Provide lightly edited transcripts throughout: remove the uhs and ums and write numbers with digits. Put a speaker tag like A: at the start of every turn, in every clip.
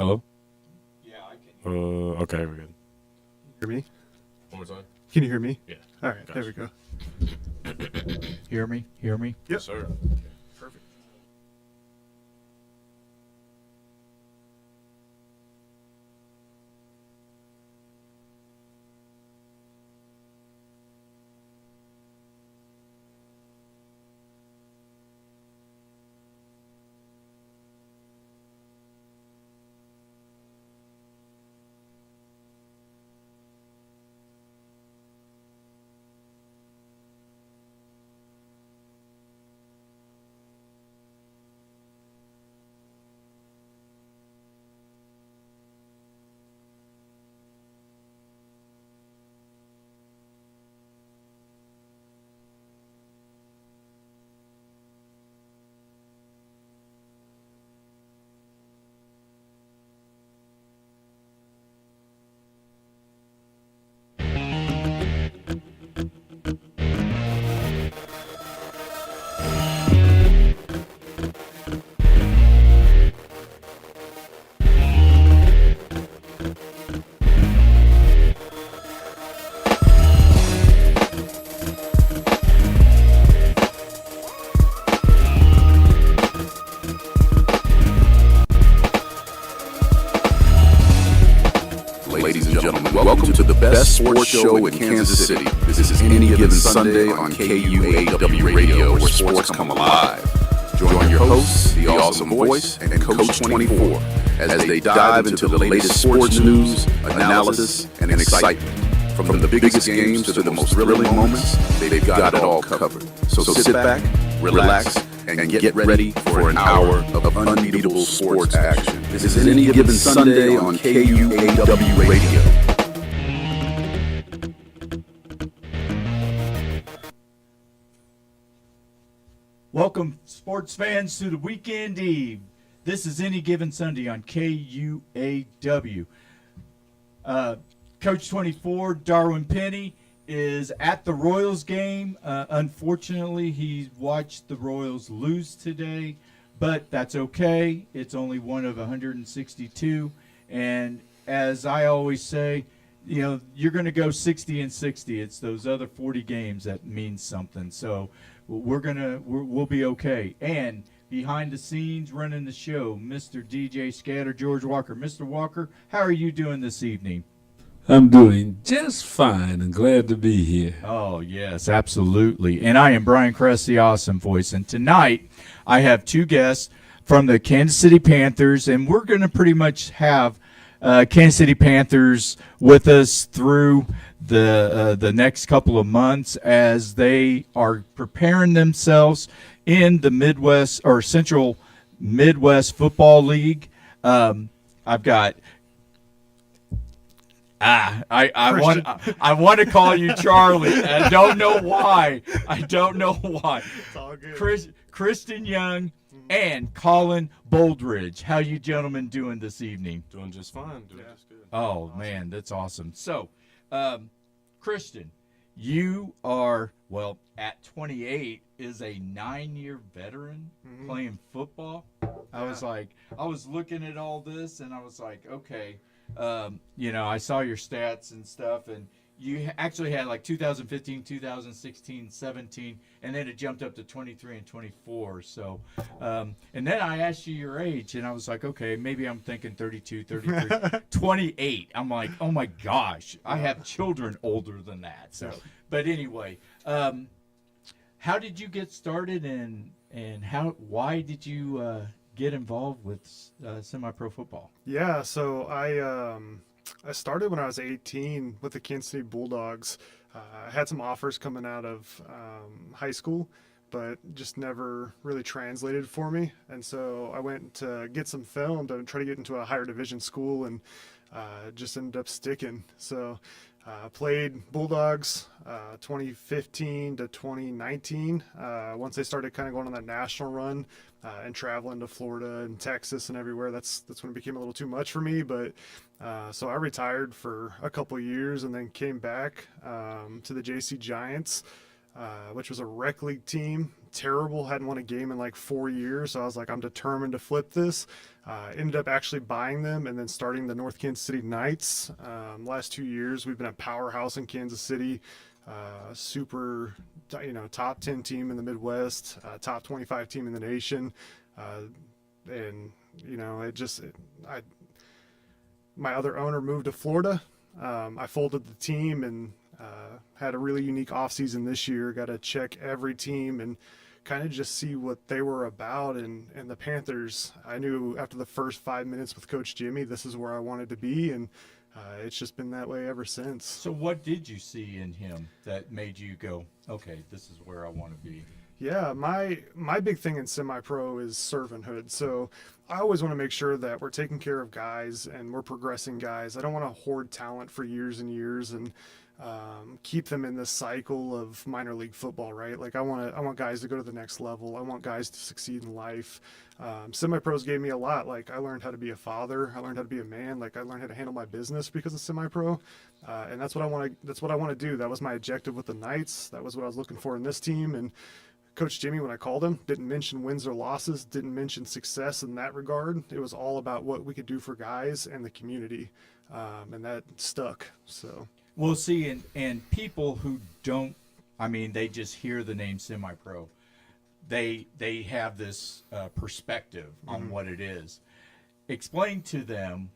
A: Hello?
B: Yeah, I can
A: Okay, we're good.
C: Hear me?
A: One more time?
C: Can you hear me?
A: Yeah.
C: All right, there
A: Gotcha.
C: we go.
B: hear me. Hear me.
C: Yep.
A: Yes, sir.
C: Perfect.
D: Ladies and gentlemen, welcome to the best sports show in Kansas City. This is Any Given Sunday on KUAW Radio, where sports come alive. Join your hosts, the awesome voice, and Coach 24 as they dive into the latest sports news, analysis, and excitement. From the biggest games to the most thrilling moments, they've got it all covered. So sit back, relax, and get ready for an hour of unbeatable sports action. This is Any Given Sunday on KUAW Radio.
B: Welcome, sports fans, to the weekend eve. This is Any Given Sunday on KUAW. Coach 24, Darwin Penny, is at the Royals game. Unfortunately, he watched the Royals lose today, but that's okay. It's only one of 162. And as I always say, you know, you're going to go 60 and 60. It's those other 40 games that mean something. So we'll be okay. And behind the scenes, running the show, Mr. DJ Scatter, George Walker. Mr. Walker, how are you doing this evening?
A: I'm doing just fine and glad to be here.
B: Oh, yes, absolutely. And I am Brian Kress, the Awesome Voice. And tonight I have two guests from the Kansas City Panthers, and we're going to pretty much have Kansas City Panthers with us through the next couple of months as they are preparing themselves in the Midwest or Central Midwest Football League. I've got I want to call you Charlie. I don't know why.
C: It's all good.
B: Kristen Young and Colin Boldridge. How you gentlemen doing this evening?
A: Doing just fine. Doing just good.
B: Oh, man, that's awesome. So, Kristen, you are, well, at 28, is a 9-year veteran playing football. I was looking at all this, and I was like, okay, I saw your stats and stuff, and you actually had like 2015, 2016, 17, and then it jumped up to 23 and 24. So, and then I asked you your age, and I was like, okay, maybe I'm thinking 32, 33, 28. I'm like, oh my gosh, I have children older than that. So, but anyway, how did you get started, and why did you get involved with semi-pro football?
C: Yeah, so I started when I was 18 with the Kansas City Bulldogs. I had some offers coming out of high school, but just never really translated for me. And so I went to get some film to try to get into a higher division school, and just ended up sticking. So played Bulldogs 2015 to 2019. Once they started kind of going on that national run and traveling to Florida and Texas and everywhere, that's when it became a little too much for me. But so I retired for a couple of years and then came back to the JC Giants. which was a rec league team. Terrible, hadn't won a game in like 4 years. So I was like, I'm determined to flip this. Ended up actually buying them and then starting the North Kansas City Knights. Last 2 years, we've been a powerhouse in Kansas City. Super, top 10 team in the Midwest, top 25 team in the nation. And, my other owner moved to Florida. I folded the team and had a really unique offseason this year. Got to check every team and kind of just see what they were about. And the Panthers, I knew after the first 5 minutes with Coach Jimmy, this is where I wanted to be. And it's just been that way ever since.
B: So what did you see in him that made you go, okay, this is where I want to be?
C: Yeah, my big thing in semi-pro is servanthood. So I always want to make sure that we're taking care of guys and we're progressing guys. I don't want to hoard talent for years and years and keep them in this cycle of minor league football, right? Like I want guys to go to the next level. I want guys to succeed in life. Semi-pros gave me a lot. Like I learned how to be a father. I learned how to be a man. Like I learned how to handle my business because of semi-pro. And that's what I want to do. That was my objective with the Knights. That was what I was looking for in this team. And Coach Jimmy, when I called him, didn't mention wins or losses, didn't mention success in that regard. It was all about what we could do for guys and the community, and that stuck. So,
B: well, see, and people who don't, they just hear the name semi-pro. They have this perspective on what it is. Explain to them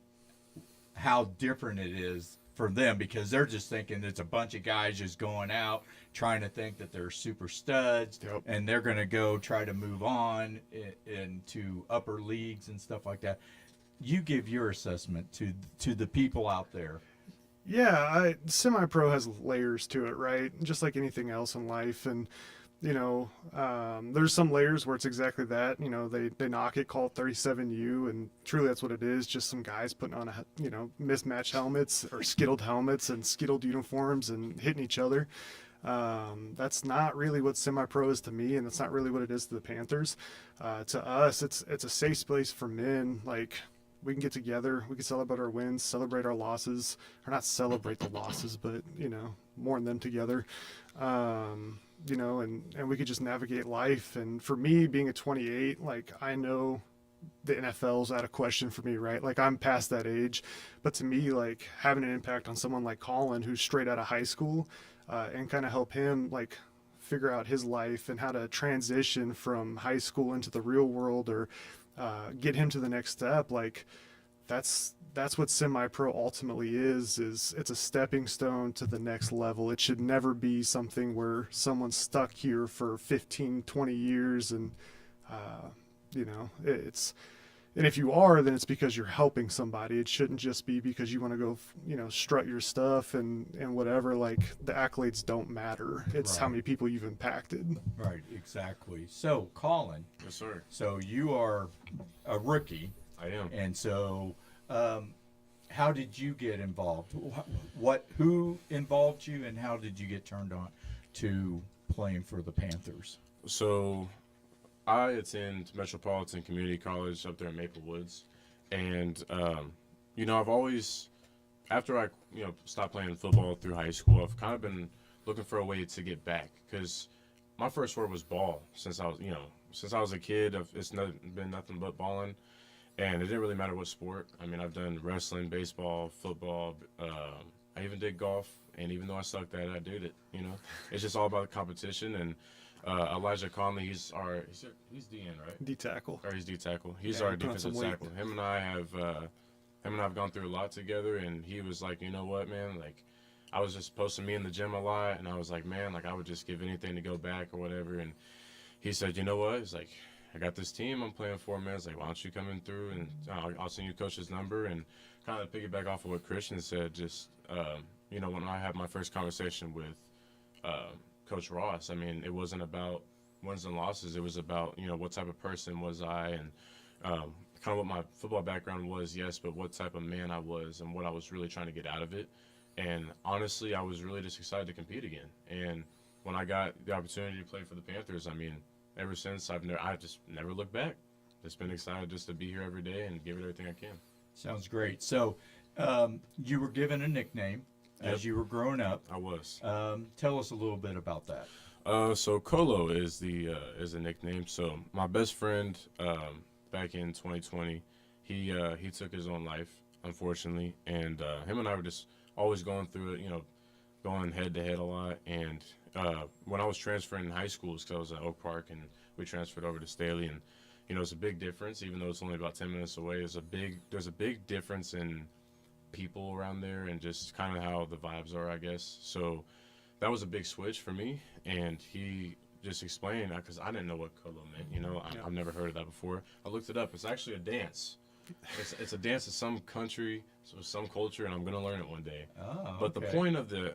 B: how different it is for them, because they're just thinking it's a bunch of guys just going out trying to think that they're super studs.
C: Yep.
B: And they're going to go try to move on into upper leagues and stuff like that. You give your assessment to the people out there.
C: Yeah, semi-pro has layers to it, right? Just like anything else in life. And, there's some layers where it's exactly that. They knock it, call it 37U, and truly that's what it is. Just some guys putting on, mismatched helmets or skittled helmets and skittled uniforms and hitting each other. That's not really what semi-pro is to me, and that's not really what it is to the Panthers. To us, it's a safe space for men. Like, we can get together, we can celebrate our wins, celebrate our losses, or not celebrate the losses, but, mourn them together. And we could just navigate life. And for me, being a 28, like, I know the NFL's out of question for me, right? Like, I'm past that age. But to me, like, having an impact on someone like Colin, who's straight out of high school, and kind of help him, like, figure out his life and how to transition from high school into the real world, or get him to the next step, like, that's what semi-pro ultimately is it's a stepping stone to the next level. It should never be something where someone's stuck here for 15, 20 years and, and if you are, then it's because you're helping somebody. It shouldn't just be because you want to go, strut your stuff and whatever. Like, the accolades don't matter. It's
B: Right.
C: how many people you've impacted.
B: Right, exactly. So, Colin.
E: Yes, sir.
B: So you are a rookie.
E: I am.
B: And so, how did you get involved? Who involved you, and how did you get turned on to playing for the Panthers?
E: So, I attend Metropolitan Community College up there in Maple Woods, and I've always, after I stopped playing football through high school, I've kind of been looking for a way to get back, because my first word was ball since I was a kid. It's been nothing but balling. And it didn't really matter what sport. I've done wrestling, baseball, football. I even did golf. And even though I sucked at it, I did it. It's just all about the competition. And Elijah Conley, he's DN, right?
C: D tackle.
E: Or he's D tackle. He's
C: Yeah,
E: our
C: he put on some
E: defensive
C: weight.
E: tackle. Him and I have gone through a lot together. And he was like, you know what, man? Like, I was just posting me in the gym a lot. And I was like, man, like, I would just give anything to go back or whatever. And he said, you know what? He's like, I got this team I'm playing for, man. It's like, why don't you come in through, and I'll send you coach's number. And kind of piggyback off of what Christian said, just, when I had my first conversation with Coach Ross, it wasn't about wins and losses. It was about, what type of person was I, and kind of what my football background was, yes, but what type of man I was and what I was really trying to get out of it. And honestly, I was really just excited to compete again. And when I got the opportunity to play for the Panthers, ever since, I just never looked back. Just been excited just to be here every day and give it everything I can.
B: Sounds great. So, you were given a nickname as you were growing up.
E: I was.
B: Tell us a little bit about that.
E: So Colo is the nickname. So my best friend back in 2020, he took his own life, unfortunately, and him and I were just always going through it, going head to head a lot. And when I was transferring in high schools, because I was at Oak Park and we transferred over to Staley, and it's a big difference, even though it's only about 10 minutes away. There's a big difference in people around there and just kind of how the vibes are, I guess. So that was a big switch for me, and he just explained, because I didn't know what Colo meant. I've never heard of that before. I looked it up. It's actually a dance. It's a dance of some country, so some culture, and I'm gonna learn it one day.
B: Oh,
E: But the
B: okay.
E: point of the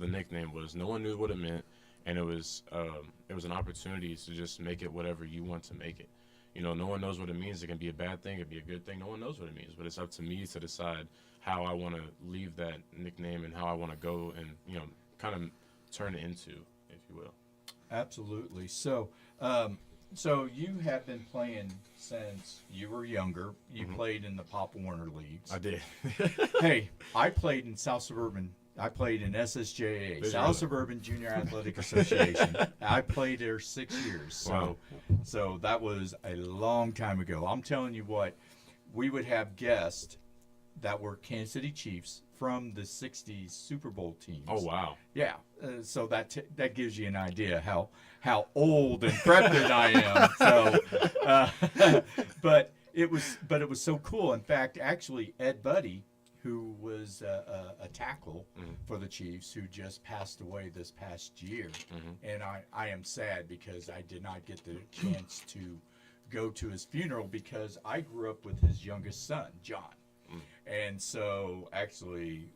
E: nickname was no one knew what it meant, and it was an opportunity to just make it whatever you want to make it. No one knows what it means. It can be a bad thing, it can be a good thing. No one knows what it means, but it's up to me to decide how I want to leave that nickname and how I want to go and kind of turn it into, if you will.
B: Absolutely. So, so you have been playing since you were younger. You played in the Pop Warner leagues.
E: I did.
B: Hey, I played in South Suburban. I played in SSJA,
E: Did you
B: South
E: really?
B: Suburban Junior Athletic Association. I played there 6 years. So,
E: Wow.
B: so that was a long time ago. I'm telling you what, we would have guests that were Kansas City Chiefs from the '60s Super Bowl teams.
E: Oh wow.
B: Yeah, so that gives you an idea how old and decrepit I am. So, but it was so cool. In fact, actually, Ed Buddy, who was a tackle for the Chiefs, who just passed away this past year, and I am sad because I did not get the chance to go to his funeral because I grew up with his youngest son, John. And so actually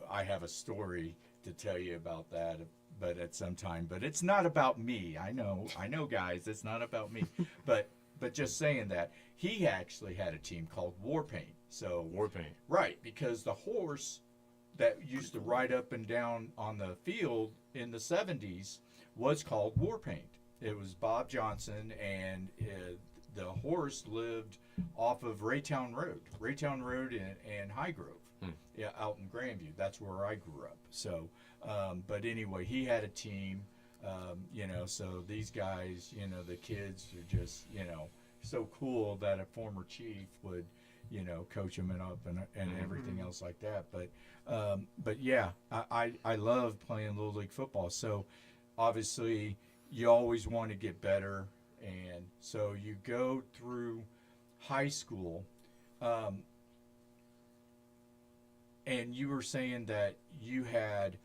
B: I have a story to tell you about that, but at some time. But it's not about me. I know guys, it's not about me. but just saying that, he actually had a team called Warpaint. So
E: Warpaint.
B: right, because the horse that used to ride up and down on the field in the 70s was called Warpaint. It was Bob Johnson, and the horse lived off of Raytown Road and High Grove, yeah, out in Grandview. That's where I grew up. So, but anyway, he had a team, so these guys, the kids are just, so cool that a former chief would, coach them up and everything else like that. But yeah, I love playing Little League football. So obviously you always want to get better. And so you go through high school, and you were saying that you had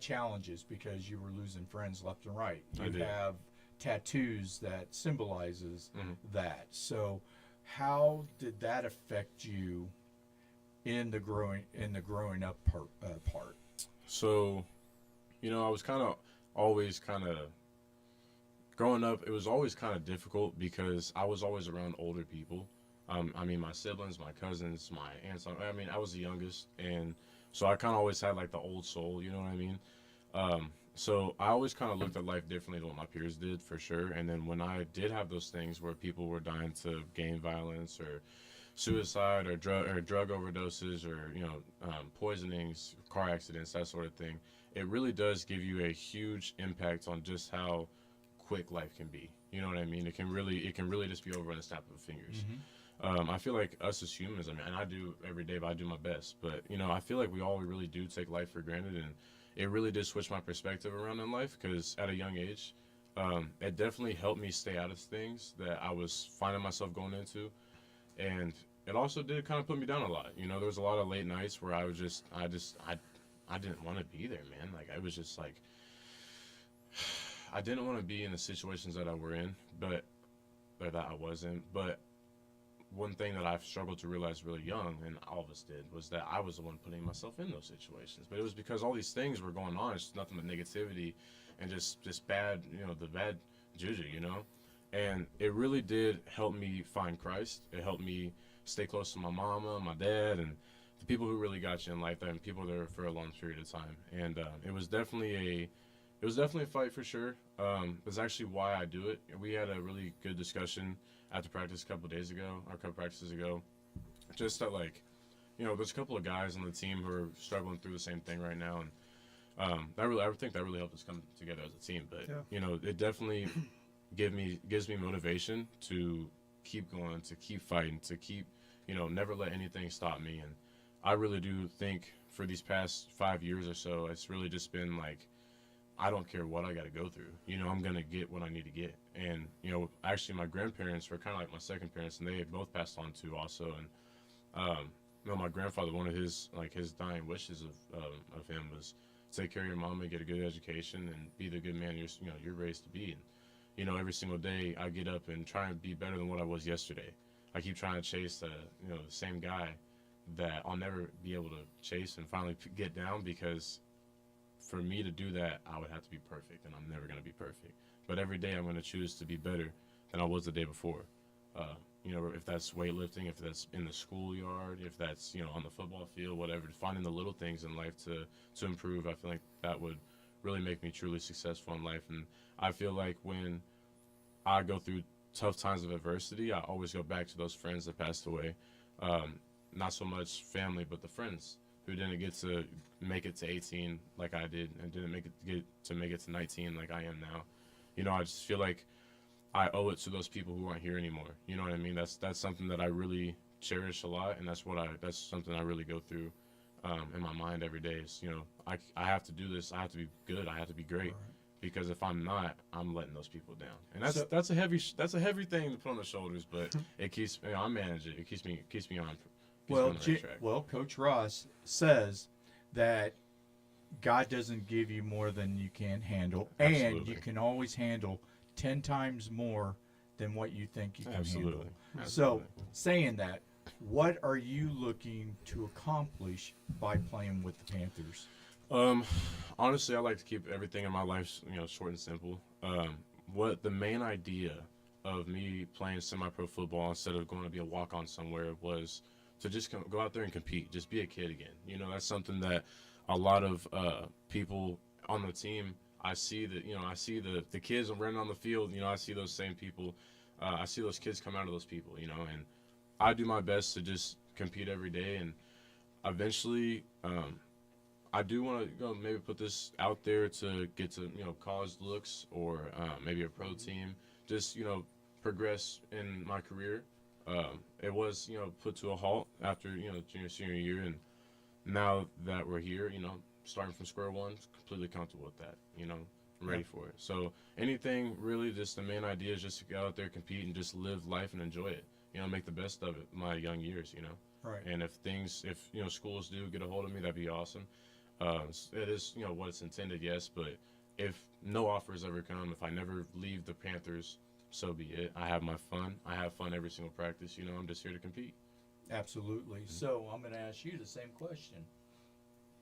B: challenges because you were losing friends left and right.
E: I
B: You
E: did.
B: have tattoos that symbolizes that. So how did that affect you in the growing up part?
E: So, I was always growing up, it was always kind of difficult because I was always around older people. My siblings, my cousins, my aunts. I was the youngest, and so I kind of always had like the old soul, you know what I mean? So I always kind of looked at life differently than what my peers did, for sure. And then when I did have those things where people were dying to gang violence or suicide or drug overdoses or poisonings, car accidents, that sort of thing, it really does give you a huge impact on just how quick life can be. You know what I mean? It can really just be over in the snap of the fingers. I feel like us as humans, and I do every day, but I do my best. But I feel like we really do take life for granted, and it really did switch my perspective around in life. Because at a young age, it definitely helped me stay out of things that I was finding myself going into, and it also did kind of put me down a lot. There was a lot of late nights where I didn't want to be there, man. Like I was just like, I didn't want to be in the situations that I were in, or that I was in. But one thing that I've struggled to realize really young, and all of us did, was that I was the one putting myself in those situations. But it was because all these things were going on. It's nothing but negativity and just bad, the bad juju, And it really did help me find Christ. It helped me stay close to my mama, my dad, and the people who really got you in life, and people there for a long period of time. And it was definitely a fight, for sure. That's actually why I do it. We had a really good discussion after practice a couple practices ago. Just that, there's a couple of guys on the team who are struggling through the same thing right now. I think that really helped us come together as a team. But
C: Yeah.
E: you know, it definitely gives me motivation to keep going, to keep fighting, to keep, you know, never let anything stop me. And I really do think for these past 5 years or so, it's really just been like, I don't care what I got to go through. You know, I'm gonna get what I need to get. And you know, actually, my grandparents were kind of like my second parents, and they had both passed on too, also. And you know, my grandfather, one of his dying wishes of him was take care of your mom and get a good education and be the good man you're raised to be. And you know, every single day I get up and try and be better than what I was yesterday. I keep trying to chase the same guy that I'll never be able to chase and finally get down, because for me to do that, I would have to be perfect, and I'm never going to be perfect. But every day I'm going to choose to be better than I was the day before. You know, if that's weightlifting, if that's in the schoolyard, if that's, you know, on the football field, whatever, finding the little things in life to improve, I feel like that would really make me truly successful in life. And I feel like when I go through tough times of adversity, I always go back to those friends that passed away. Not so much family, but the friends who didn't get to make it to 18 like I did, and didn't get to 19 like I am now. You know, I just feel like I owe it to those people who aren't here anymore. You know what I mean? That's something that I really cherish a lot, and that's something I really go through in my mind every day. Is, you know, I have to do this. I have to be good. I have to be great. Because if I'm not, I'm letting those people down, and that's a heavy thing to put on the shoulders. But it keeps I manage it. It keeps me on.
B: Well,
E: on the right track.
B: Coach Ross says that God doesn't give you more than you can handle, and
E: Absolutely.
B: you can always handle 10 times more than what you think you can
E: Absolutely.
B: handle.
E: Absolutely.
B: So, saying that, what are you looking to accomplish by playing with the Panthers?
E: Honestly, I like to keep everything in my life, you know, short and simple. What the main idea of me playing semi-pro football instead of going to be a walk-on somewhere was to just go out there and compete, just be a kid again. You know, that's something that a lot of people on the team, I see the kids running on the field. You know, I see those same people. I see those kids come out of those people. You know, and I do my best to just compete every day, and eventually. I do want to maybe put this out there to get to, you know, college looks or maybe a pro team. Just, you know, progress in my career. It was, you know, put to a halt after, you know, senior year, and now that we're here, you know, starting from square one, completely comfortable with that. You know, I'm ready for it. So anything really, just the main idea is just to go out there, compete, and just live life and enjoy it. You know, make the best of it. My young years, you know.
B: Right.
E: And if you know, schools do get a hold of me, that'd be awesome. It is, you know, what it's intended, yes, but if no offers ever come, if I never leave the Panthers, so be it. I have my fun. I have fun every single practice. You know, I'm just here to compete.
B: Absolutely. So I'm going to ask you the same question.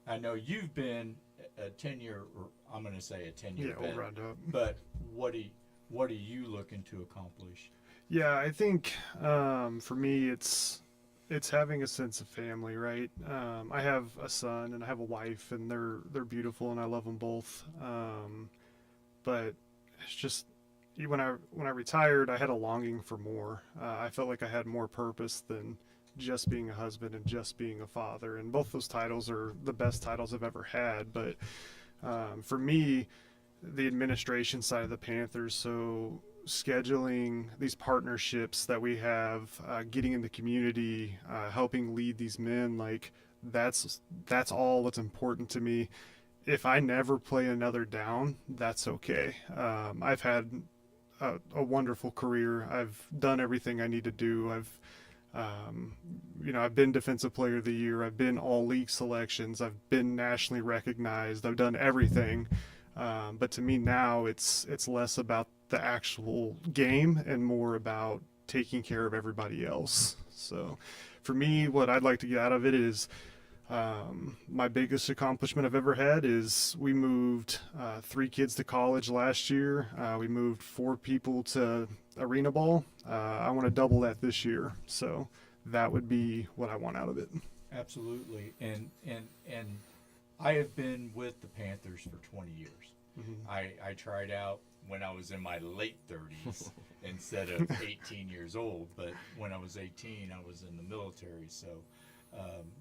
B: I know you've been a 10-year, or I'm going to say a 10-year
C: we'll
B: vet,
C: round up.
B: but what are you looking to accomplish?
C: Yeah, I think for me, it's having a sense of family, right? I have a son and I have a wife, and they're beautiful, and I love them both. But it's just when I retired, I had a longing for more. I felt like I had more purpose than just being a husband and just being a father. And both those titles are the best titles I've ever had. But for me, the administration side of the Panthers, so scheduling these partnerships that we have, getting in the community, helping lead these men, like that's all what's important to me. If I never play another down, that's okay. I've had a wonderful career. I've done everything I need to do. I've been Defensive Player of the Year. I've been all league selections. I've been nationally recognized. I've done everything. But to me now, it's less about the actual game and more about taking care of everybody else. So for me, what I'd like to get out of it is my biggest accomplishment I've ever had is we moved 3 kids to college last year. We moved 4 people to arena ball. I want to double that this year. So that would be what I want out of it.
B: Absolutely. And I have been with the Panthers for 20 years.
C: Mm-hmm.
B: I tried out when I was in my late 30s instead of 18 years old. But when I was 18, I was in the military, so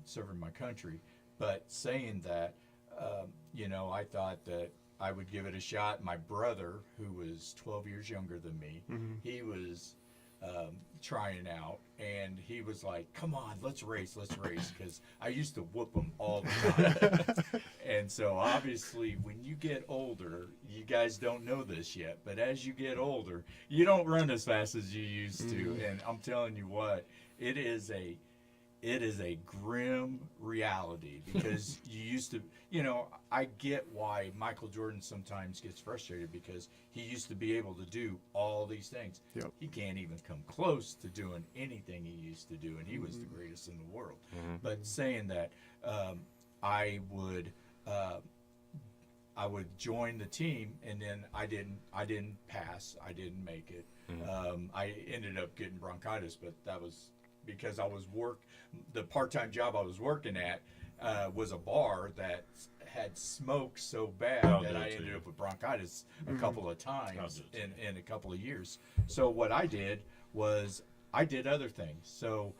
B: serving my country. But saying that, I thought that I would give it a shot. My brother, who was 12 years younger than me, he was trying out, and he was like, "Come on, let's race," because I used to whoop him all the time. And so obviously, when you get older, you guys don't know this yet, but as you get older, you don't run as fast as you used to. And I'm telling you what, it is a grim reality because you used to, I get why Michael Jordan sometimes gets frustrated because he used to be able to do all these things.
C: Yep.
B: He can't even come close to doing anything he used to do, and he was the greatest in the world. But saying that, I would join the team, and then I didn't pass. I didn't make it. I ended up getting bronchitis, but that was because the part-time job I was working at was a bar that had smoke so bad that I ended up with bronchitis a couple of times in a couple of years. So what I did was I did other things. So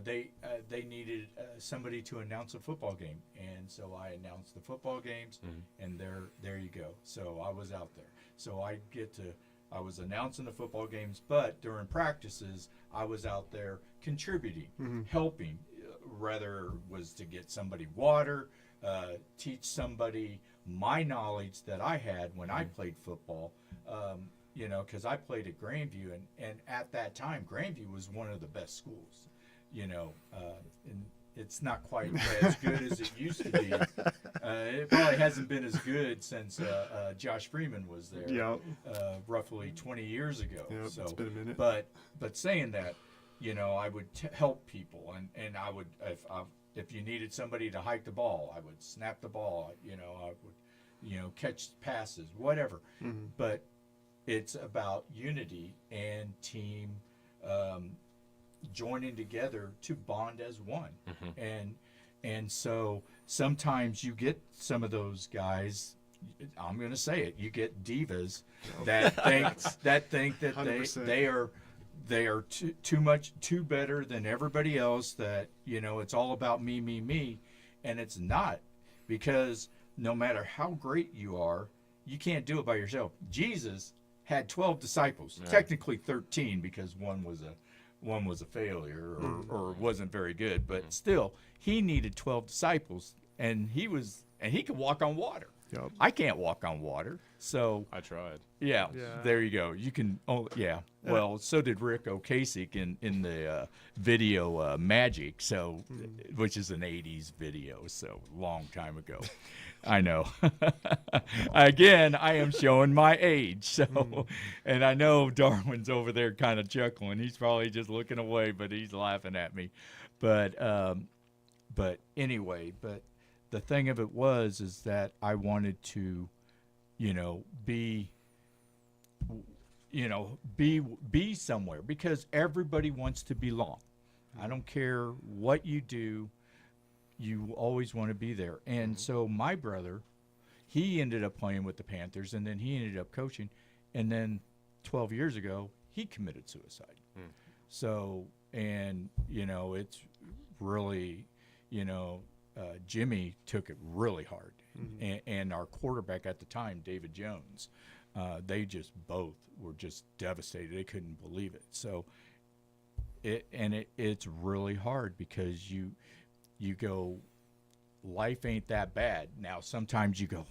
B: they needed somebody to announce a football game, and so I announced the football games, and there you go. So I was out there. So I was announcing the football games, but during practices, I was out there contributing, helping, whether it was to get somebody water, teach somebody my knowledge that I had when I played football, because I played at Grandview, and at that time, Grandview was one of the best schools, and it's not quite as good as it used to be. It probably hasn't been as good since Josh Freeman was there, roughly 20 years ago. So,
C: it's been a minute.
B: But saying that, I would help people, and I would if you needed somebody to hike the ball, I would snap the ball. I would catch passes, whatever. But it's about unity and team. Joining together to bond as one, and so sometimes you get some of those guys. I'm going to say it. You get divas that think that
C: 100%.
B: they are too better than everybody else. That it's all about me, and it's not, because no matter how great you are, you can't do it by yourself. Jesus had 12 disciples, technically 13 because one was a failure or wasn't very good, but still he needed 12 disciples, and he could walk on water.
C: Yep.
B: I can't walk on water, so
E: I tried.
B: yeah. There you go. You can. Oh yeah. Well, so did Rick Ocasek in the video Magic, so which is an '80s video, so long time ago. I know. Again, I am showing my age. So, and I know Darwin's over there kind of chuckling. He's probably just looking away, but he's laughing at me. But anyway, the thing of it is that I wanted to, be somewhere, because everybody wants to belong. I don't care what you do. You always want to be there. And so my brother, he ended up playing with the Panthers, and then he ended up coaching. And then 12 years ago, he committed suicide. So, and, it's really, Jimmy took it really hard. And our quarterback at the time, David Jones, they just both were just devastated. They couldn't believe it. So it's really hard, because you go, life ain't that bad. Now, sometimes you go,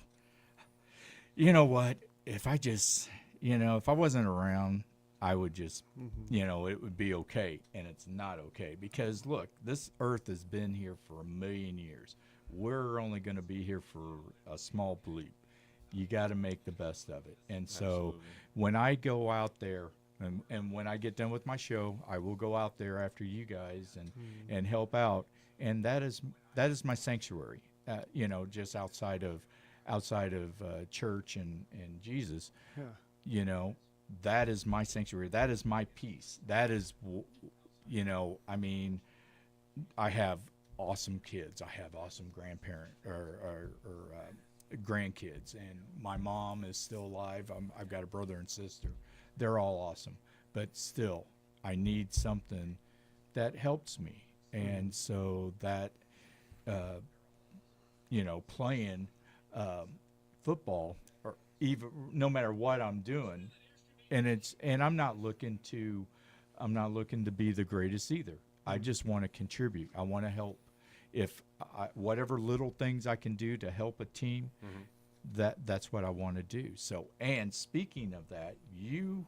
B: you know what, if I just, if I wasn't around, I would just, it would be okay. And it's not okay, because look, this earth has been here for 1 million years. We're only going to be here for a small bleep. You got to make the best of it. And so
E: Absolutely.
B: when I go out there, and when I get done with my show, I will go out there after you guys and help out. And that is my sanctuary, just outside of church and Jesus. That is my sanctuary. That is my peace. That is, I have awesome kids. I have awesome grandparent or grandkids, and my mom is still alive. I've got a brother and sister. They're all awesome, but still, I need something that helps me. And so that, playing football, or even no matter what I'm doing, and I'm not looking to be the greatest either. I just want to contribute. I want to help. If whatever little things I can do to help a team, that's what I want to do. So, and speaking of that, you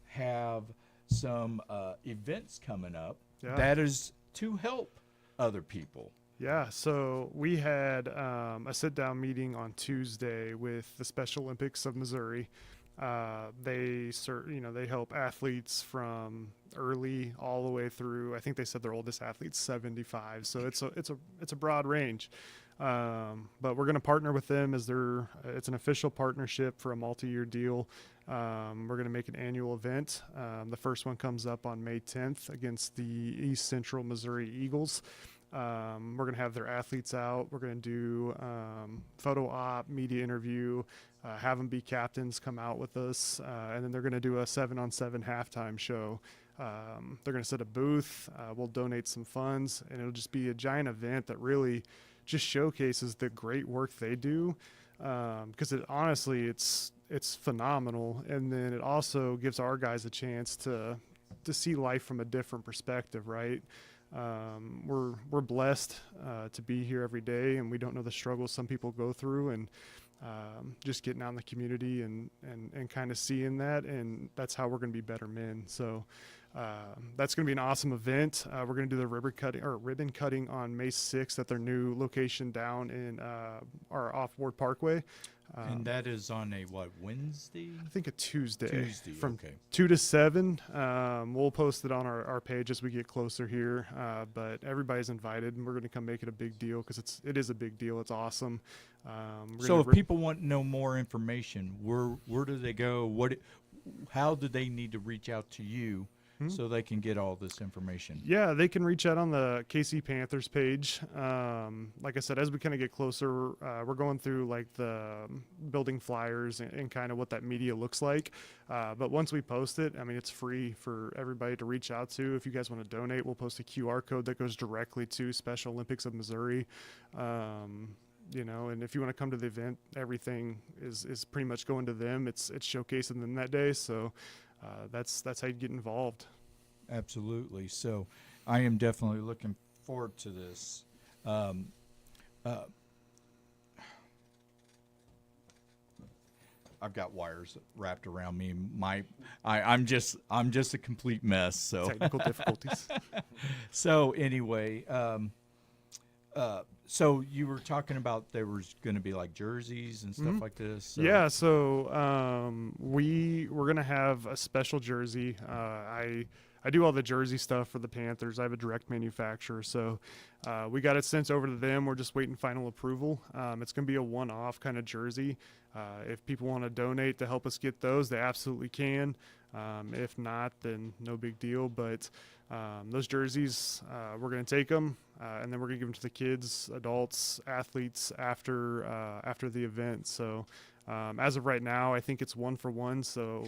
B: have some events coming up that is to help other people.
C: Yeah, so we had a sit-down meeting on Tuesday with the Special Olympics of Missouri. They help athletes from early all the way through. I think they said their oldest athlete's 75, so it's a broad range. But we're going to partner with them as it's an official partnership for a multi-year deal. We're going to make an annual event. The first one comes up on May 10th against the East Central Missouri Eagles. We're going to have their athletes out. We're going to do photo op, media interview, have them be captains, come out with us, and then they're going to do a 7-on-7 halftime show. They're going to set a booth. We'll donate some funds, and it'll just be a giant event that really just showcases the great work they do, because honestly, it's phenomenal, and then it also gives our guys a chance to see life from a different perspective, right? We're blessed to be here every day, and we don't know the struggles some people go through, and just getting out in the community and kind of seeing that, and that's how we're going to be better men. So that's going to be an awesome event. We're going to do the ribbon cutting on May 6th at their new location down in our Off-Ward Parkway.
B: And that is on a Wednesday?
C: I think a Tuesday. From
B: okay.
C: 2 to 7. We'll post it on our page as we get closer here. But everybody's invited, and we're going to come make it a big deal, because it is a big deal. It's awesome.
B: So if people want to know more information, where do they go? How do they need to reach out to you so they can get all this information?
C: Yeah, they can reach out on the KC Panthers page. Like I said, as we kind of get closer, we're going through like the building flyers and kind of what that media looks like. But once we post it, I mean, it's free for everybody to reach out to. If you guys want to donate, we'll post a QR code that goes directly to Special Olympics of Missouri. And if you want to come to the event, everything is pretty much going to them. It's showcasing them that day. So that's how you get involved.
B: Absolutely. So I am definitely looking forward to this. I've got wires wrapped around me. I'm just a complete mess. So
C: Technical difficulties.
B: So anyway, so you were talking about there was going to be like jerseys and stuff like this. So.
C: Yeah, so we're going to have a special jersey. I do all the jersey stuff for the Panthers. I have a direct manufacturer, so we got it sent over to them. We're just waiting final approval. It's going to be a one-off kind of jersey. If people want to donate to help us get those, they absolutely can. If not, then no big deal. But those jerseys, we're going to take them, and then we're going to give them to the kids, adults, athletes after the event. So as of right now, I think it's 1-for-1. So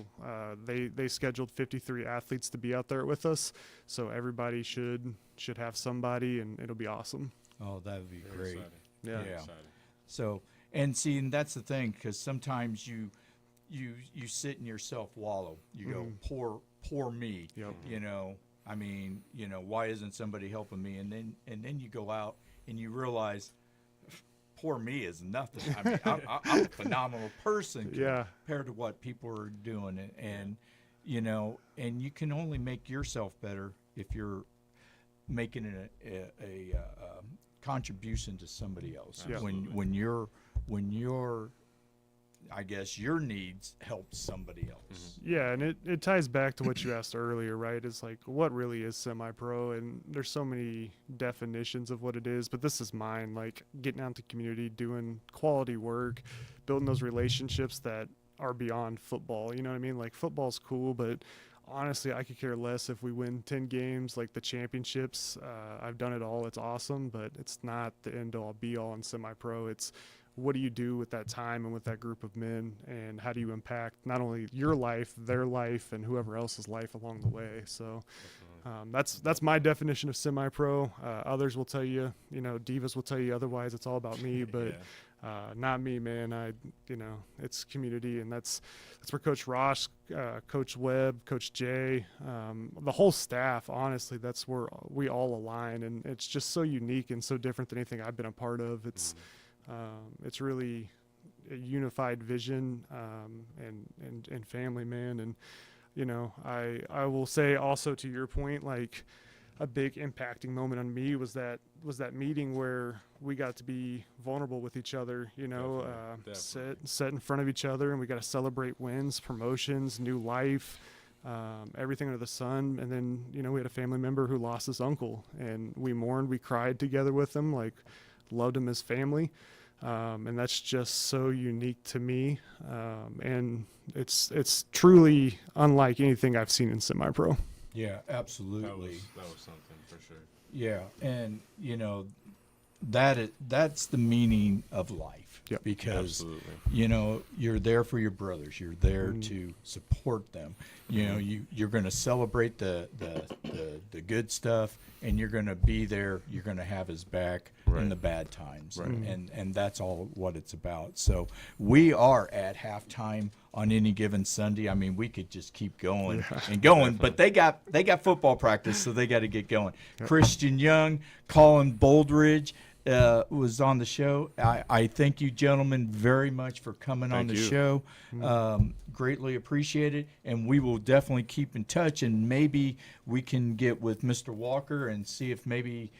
C: they scheduled 53 athletes to be out there with us. So everybody should have somebody, and it'll be awesome.
B: Oh, that would be great.
E: Exciting.
B: Yeah. So, and see, and that's the thing, because sometimes you sit in yourself wallow. You go, poor me.
C: Yep.
B: I mean, why isn't somebody helping me? And then you go out and you realize, poor me is nothing. I mean, I'm a phenomenal person compared to what people are doing, and and you can only make yourself better if you're making a contribution to somebody else.
C: Yeah.
B: When you're I guess your needs help somebody else.
C: Yeah, and it ties back to what you asked earlier, right? It's like, what really is semi-pro? And there's so many definitions of what it is, but this is mine, like getting out in the community, doing quality work, building those relationships that are beyond football. You know what I mean? Like, football's cool, but honestly, I could care less if we win 10 games, like the championships. I've done it all. It's awesome, but it's not the end-all, be-all in semi-pro. It's what do you do with that time and with that group of men, and how do you impact not only your life, their life, and whoever else's life along the way. So that's my definition of semi-pro. Others will tell you, Divas will tell you otherwise. It's all about me, but not me, man. It's community, and that's where Coach Ross, Coach Webb, Coach Jay, the whole staff, honestly, that's where we all align, and it's just so unique and so different than anything I've been a part of. It's really a unified vision, and family, man. And I will say also, to your point, like, a big impacting moment on me was that meeting where we got to be vulnerable with each other,
E: Definitely.
C: sit in front of each other, and we got to celebrate wins, promotions, new life, everything under the sun. And then, we had a family member who lost his uncle, and we mourned, we cried together with him, like, loved him as family. And that's just so unique to me. And it's truly unlike anything I've seen in semi-pro.
B: Yeah, absolutely.
E: That was something for sure.
B: Yeah, and that's the meaning of life.
C: Yep.
B: Because
E: Absolutely.
B: you're there for your brothers. You're there to support them. You're going to celebrate the good stuff, and you're going to be there. You're going to have his back in
E: Right.
B: the bad times,
E: Right.
B: and that's all what it's about. So we are at halftime on any given Sunday. I mean, we could just keep going and going, but they got football practice, so they got to get going. Christian Young, Colin Boldridge was on the show. I thank you, gentlemen, very much for coming on the
E: Thank you.
B: show. Greatly appreciated, and we will definitely keep in touch, and maybe we can get with Mr. Walker and see if maybe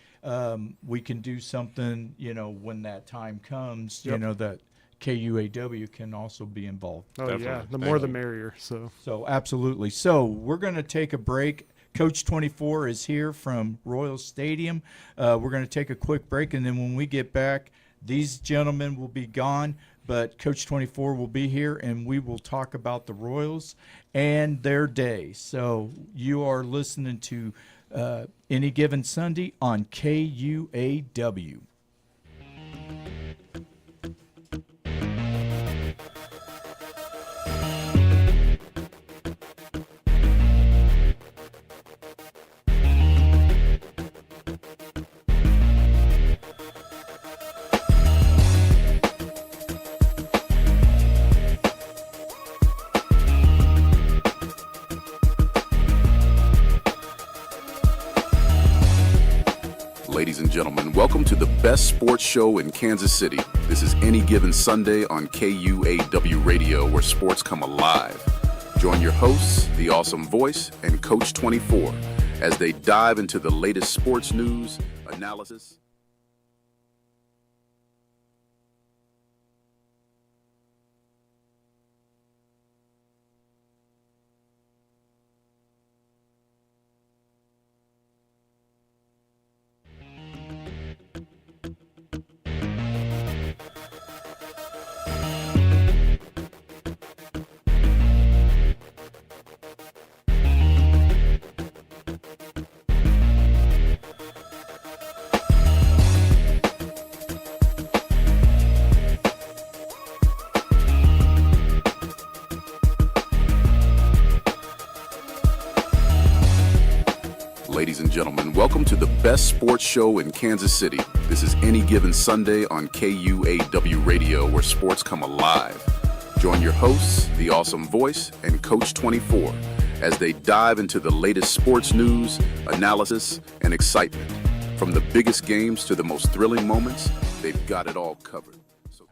B: we can do something, when that time comes, that KUAW can also be involved.
C: Oh,
E: Definitely.
C: yeah. The
E: Thank
C: more the
E: you.
C: merrier. So,
B: Absolutely. So we're going to take a break. Coach 24 is here from Royal Stadium. We're going to take a quick break, and then when we get back, these gentlemen will be gone, but Coach 24 will be here, and we will talk about the Royals and their day. So you are listening to Any Given Sunday on KUAW.
D: Ladies and gentlemen, welcome to the best sports show in Kansas City. This is Any Given Sunday on KUAW Radio, where sports come alive. Join your hosts, the awesome voice, and Coach 24 as they dive into the latest sports news, analysis. Ladies and gentlemen, welcome to the best sports show in Kansas City. This is Any Given Sunday on KUAW Radio, where sports come alive. Join your hosts, the awesome voice, and Coach 24 as they dive into the latest sports news, analysis, and excitement. From the biggest games to the most thrilling moments, they've got it all covered. So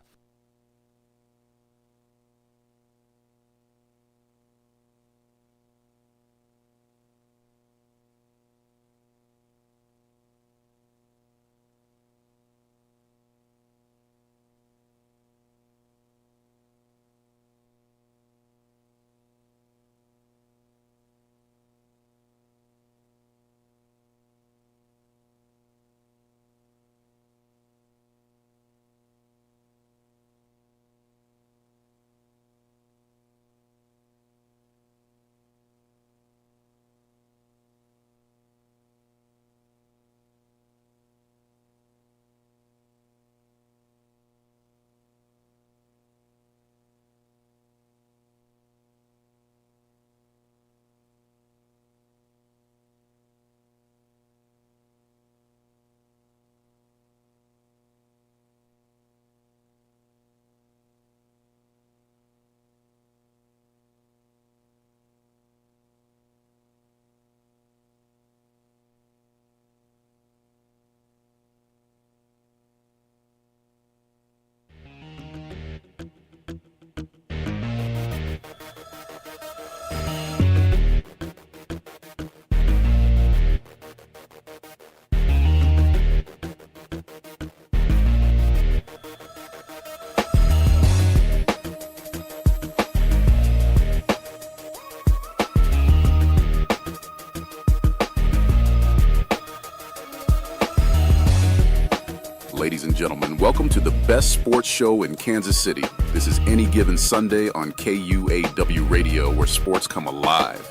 D: welcome to the best sports show in Kansas City. This is Any Given Sunday on KUAW Radio, where sports come alive.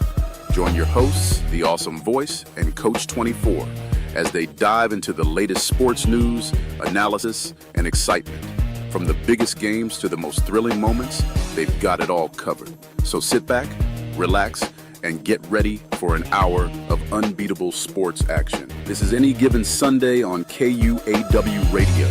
D: Join your hosts, the awesome voice, and Coach 24 as they dive into the latest sports news, analysis, and excitement. From the biggest games to the most thrilling moments, they've got it all covered. So sit back, relax, and get ready for an hour of unbeatable sports action. This is Any Given Sunday on KUAW Radio.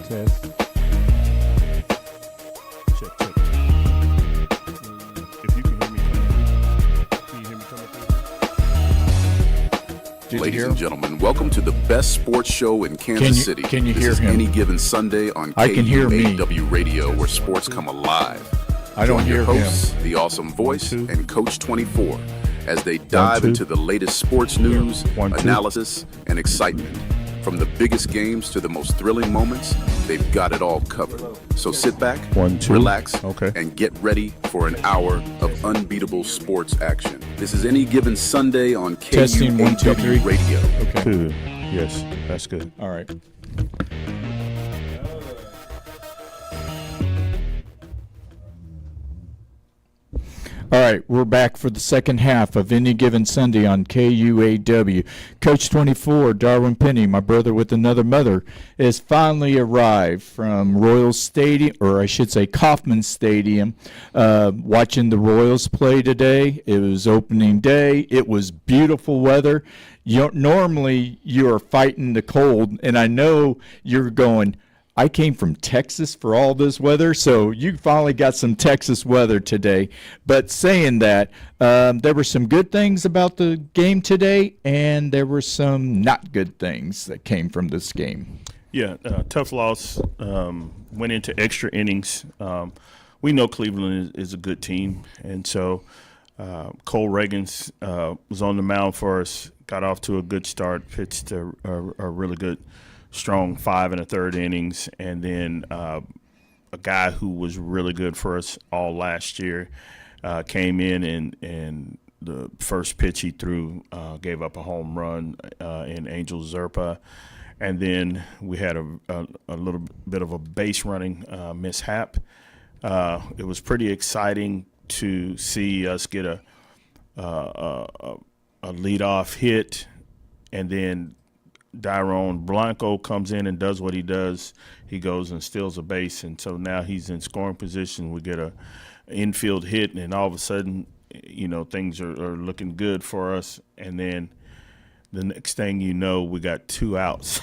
F: Test. Check. If you can hear me coming through, can you hear me coming through?
D: Ladies and gentlemen, welcome to the best sports show in Kansas City.
G: Can you
D: this
G: hear
D: is
G: him?
D: Any Given Sunday on
G: I can hear me.
D: KUAW Radio, where sports come alive.
G: I don't
D: Join your
G: hear him.
D: hosts, the awesome voice,
F: 1, 2.
D: and Coach 24 as they dive
G: 2.
D: into the latest sports news,
G: 1, 2.
D: analysis, and excitement. From the biggest games to the most thrilling moments, they've got it all covered. So sit back,
G: 1, 2.
D: relax,
G: Okay.
D: and get ready for an hour of unbeatable sports action. This is Any Given Sunday on
G: Testing, 1, 2, 3.
D: KUAW Radio.
G: Okay.
F: Good. Yes, that's good.
G: All right. All right, we're back for the second half of Any Given Sunday on KUAW. Coach 24, Darwin Penny, my brother with another mother, has finally arrived from Royals Stadium, or I should say Kauffman Stadium, watching the Royals play today. It was opening day. It was beautiful weather. Normally, you are fighting the cold, and I know you're going, I came from Texas for all this weather, so you finally got some Texas weather today. But saying that, there were some good things about the game today, and there were some not good things that came from this game.
F: Yeah, tough loss. Went into extra innings. We know Cleveland is a good team, and so Cole Reagans was on the mound for us. Got off to a good start. Pitched a really good, strong 5 1/3 innings, and then a guy who was really good for us all last year came in and the first pitch he threw gave up a home run in Angel Zerpa. And then we had a little bit of a base running mishap. It was pretty exciting to see us get a leadoff hit, and then Dairon Blanco comes in and does what he does. He goes and steals a base, and so now he's in scoring position. We get a infield hit, and all of a sudden, things are looking good for us. And then the next thing you know, we got 2 outs.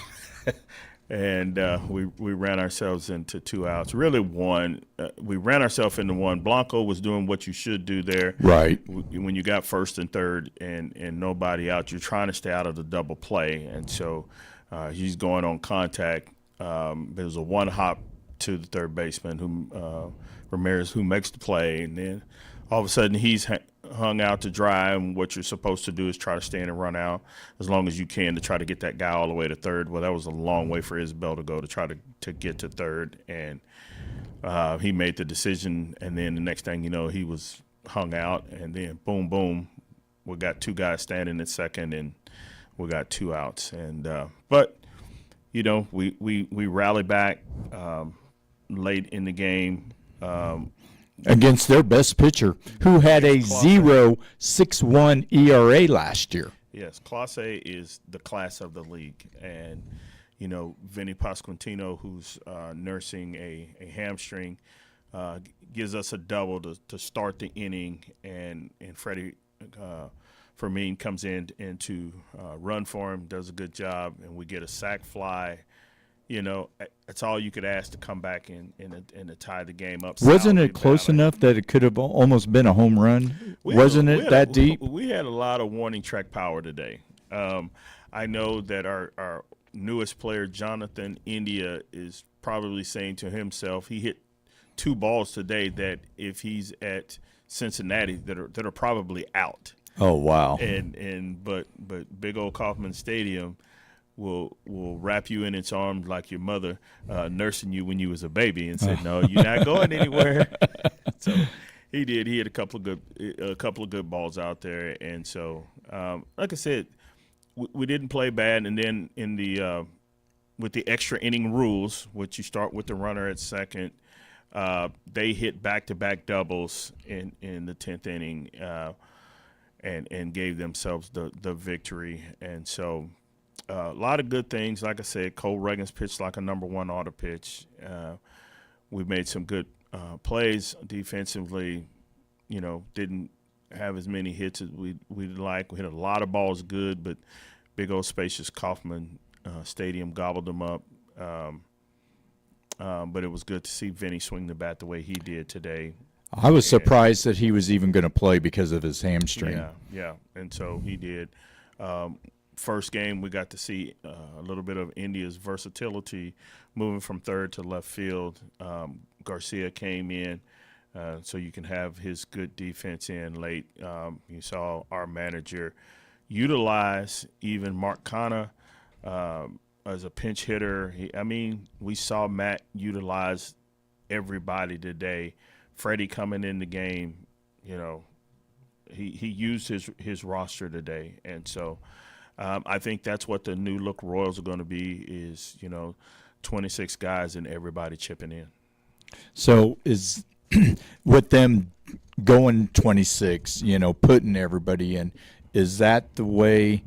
F: And we ran ourselves into 2 outs. Really one. We ran ourselves into one. Blanco was doing what you should do there.
G: Right.
F: When you got first and third and nobody out, you're trying to stay out of the double play. And so he's going on contact. There was a one hop to the third baseman, Ramirez, who makes the play. And then all of a sudden he's hung out to dry, and what you're supposed to do is try to stand and run out as long as you can to try to get that guy all the way to third. Well, that was a long way for Isbell to go to try to get to third, and he made the decision, and then the next thing you know, he was hung out, and then boom, we got 2 guys standing at second, and we got 2 outs. And but we rally back late in the game.
G: Against their best pitcher, who had a 0.61 ERA last year.
F: Yes, Class A is the class of the league. And, Vinny Pasquantino, who's nursing a hamstring, gives us a double to start the inning. And Freddie Fermin comes in to run for him, does a good job, and we get a sac fly. that's all you could ask to come back and to tie the game up.
G: Wasn't
F: Salary
G: it close
F: battle.
G: enough that it could have almost been a home run? Wasn't it that deep?
F: We had a lot of warning track power today. I know that our newest player, Jonathan India, is probably saying to himself, he hit 2 balls today that if he's at Cincinnati that are probably out.
G: Oh, wow.
F: But big old Kauffman Stadium will wrap you in its arms like your mother nursing you when you was a baby and said, "No, you're not going anywhere." So he did. He had a couple of good balls out there, and so like I said, we didn't play bad. And then in the with the extra inning rules, which you start with the runner at second, they hit back-to-back doubles in the 10th inning. And gave themselves the victory. And so a lot of good things. Like I said, Cole Reagan's pitched like a number 1 auto pitch. We made some good plays defensively, didn't have as many hits as we'd like. We hit a lot of balls good, but big old spacious Kauffman Stadium gobbled them up. But it was good to see Vinny swing the bat the way he did today.
G: I was surprised that he was even going to play because of his hamstring.
F: Yeah, and so he did. First game, we got to see a little bit of India's versatility, moving from third to left field. Garcia came in, so you can have his good defense in late. You saw our manager utilize even Mark Kana as a pinch hitter. We saw Matt utilize everybody today. Freddie coming in the game, he used his roster today, and so I think that's what the new look Royals are going to be is 26 guys and everybody chipping in.
G: So is with them going 26, putting everybody in, is that the way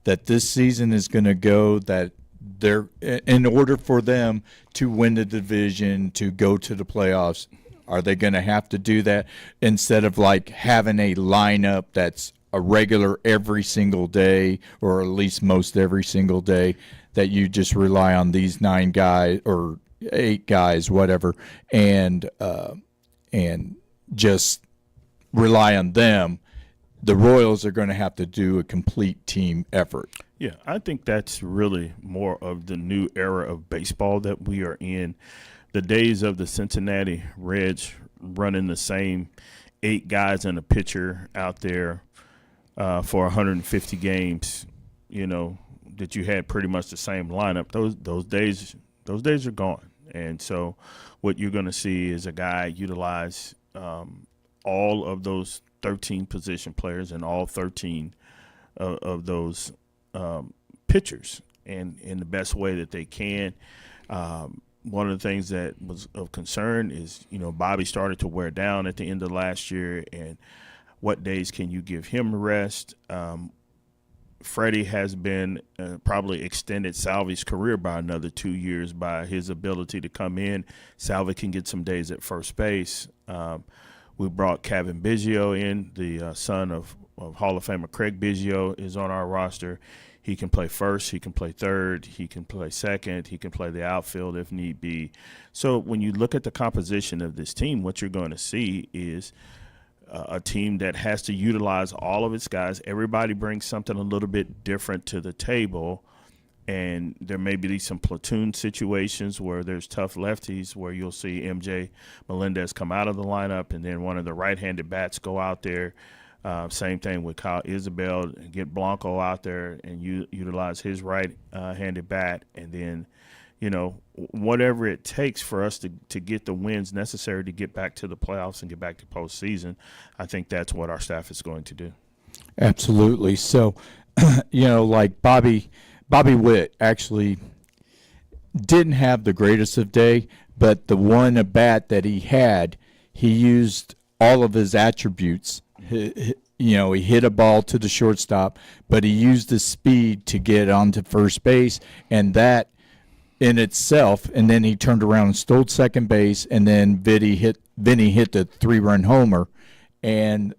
G: that this season is going to go? That they're in order for them to win the division, to go to the playoffs. Are they going to have to do that instead of like having a lineup that's a regular every single day, or at least most every single day, that you just rely on these 9 guys or 8 guys, whatever, and just rely on them? The Royals are going to have to do a complete team effort.
F: Yeah, I think that's really more of the new era of baseball that we are in. The days of the Cincinnati Reds running the same 8 guys and a pitcher out there for 150 games, that you had pretty much the same lineup. Those days are gone. And so what you're going to see is a guy utilize all of those 13 position players and all 13 of those pitchers and in the best way that they can. One of the things that was of concern is, Bobby started to wear down at the end of last year, and what days can you give him a rest? Freddie has been probably extended Salvi's career by another 2 years by his ability to come in. Salvi can get some days at first base. We brought Kevin Biggio in, the son of Hall of Famer Craig Biggio is on our roster. He can play first, he can play third, he can play second, he can play the outfield if need be. So when you look at the composition of this team, what you're going to see is a team that has to utilize all of its guys. Everybody brings something a little bit different to the table, and there may be some platoon situations where there's tough lefties where you'll see MJ Melendez come out of the lineup and then one of the right-handed bats go out there. Same thing with Kyle Isabel, get Blanco out there and utilize his right-handed bat, and then, whatever it takes for us to get the wins necessary to get back to the playoffs and get back to postseason, I think that's what our staff is going to do.
G: Absolutely. So, like Bobby Witt actually didn't have the greatest of day, but the one at bat that he had, he used all of his attributes. He hit a ball to the shortstop, but he used his speed to get onto first base, and that in itself, and then he turned around and stole second base, and then Vinny hit the 3-run homer, and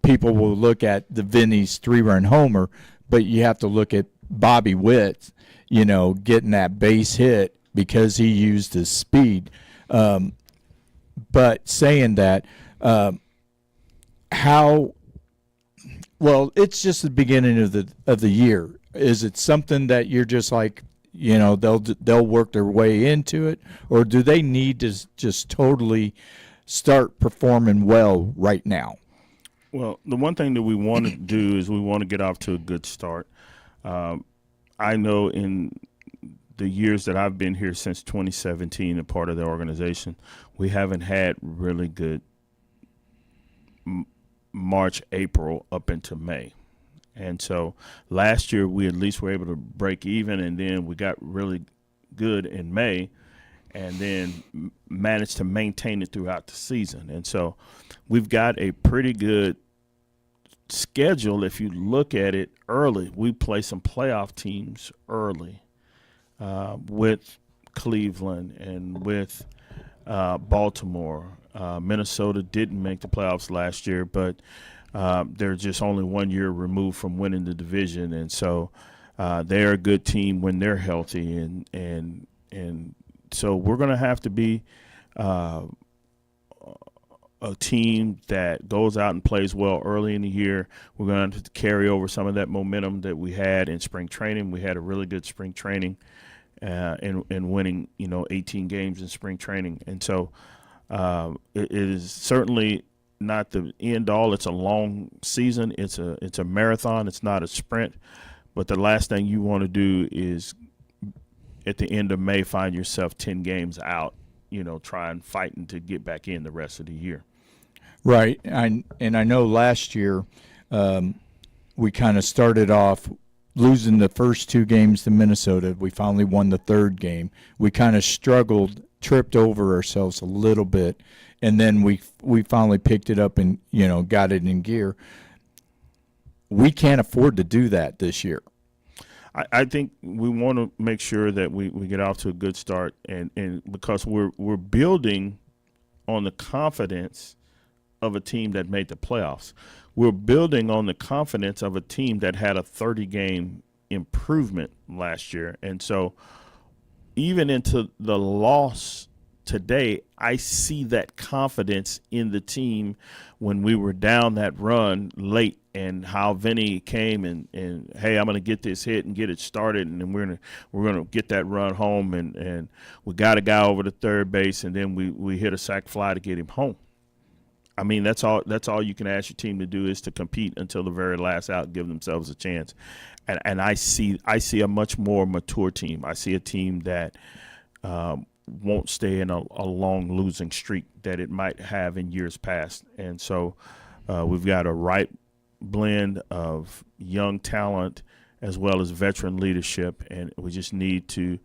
G: people will look at the Vinny's 3-run homer, but you have to look at Bobby Witt. getting that base hit because he used his speed. But saying that, how well, it's just the beginning of the year. Is it something that you're just like, they'll work their way into it, or do they need to just totally start performing well right now?
F: Well, the one thing that we want to do is we want to get off to a good start. I know in the years that I've been here since 2017 and part of the organization, we haven't had really good March, April up into May. And so last year we at least were able to break even, and then we got really good in May and then managed to maintain it throughout the season. And so we've got a pretty good schedule. If you look at it early, we play some playoff teams early with Cleveland and with Baltimore. Minnesota didn't make the playoffs last year, but they're just only 1 year removed from winning the division, and so they're a good team when they're healthy, and so we're going to have to be a team that goes out and plays well early in the year. We're going to carry over some of that momentum that we had in spring training. We had a really good spring training and winning 18 games in spring training, and so it is certainly not the end all. It's a long season. It's a marathon. It's not a sprint. But the last thing you want to do is at the end of May find yourself 10 games out, trying fighting to get back in the rest of the year.
G: Right. And I know last year we kind of started off losing the first two games to Minnesota. We finally won the third game. We kind of tripped over ourselves a little bit, and then we finally picked it up and got it in gear. We can't afford to do that this year.
F: I think we want to make sure that we get off to a good start, and because we're building on the confidence of a team that made the playoffs. We're building on the confidence of a team that had a 30-game improvement last year, and so even into the loss today, I see that confidence in the team when we were down that run late, and how Vinny came and hey, I'm going to get this hit and get it started, and then we're gonna get that run home, and we got a guy over to third base, and then we hit a sac fly to get him home. I mean, that's all you can ask your team to do, is to compete until the very last out, give themselves a chance. And I see a much more mature team. I see a team that won't stay in a long losing streak that it might have in years past. And so we've got a right blend of young talent as well as veteran leadership, and we just need to